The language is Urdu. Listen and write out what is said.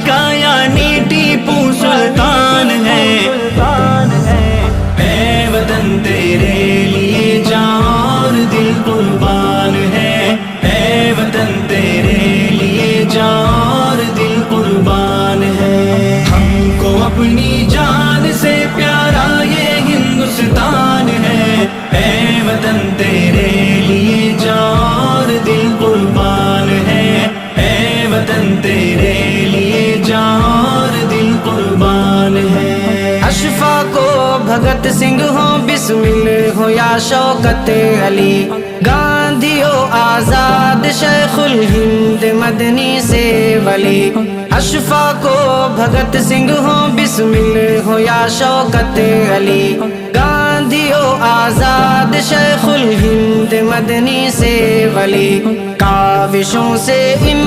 کا یعنی ٹیپو سلطان ہے، اے وطن تیرے لیے جان اور دل قربان ہے، اے وطن تیرے لیے جان اور دل قربان ہے۔ ہم کو اپنی جان سے پیارا یہ ہندوستان ہے، اے وطن تیرے لیے جان اور دل قربان ہے، اے وطن تیرے لیے جان اور دل قربان ہے۔ اشفاق و بھگت سنگھ ہو، بسمل ہو یا شوکت علی، گاندھی ہو آزاد، شیخ الہند مدنی سے ولی۔ اشفاق و بھگت سنگھ ہو، بسمل ہو یا شوکت علی، گاندھی ہو آزاد، شیخ الہند مدنی سے ولی۔ کاوشوں سے ان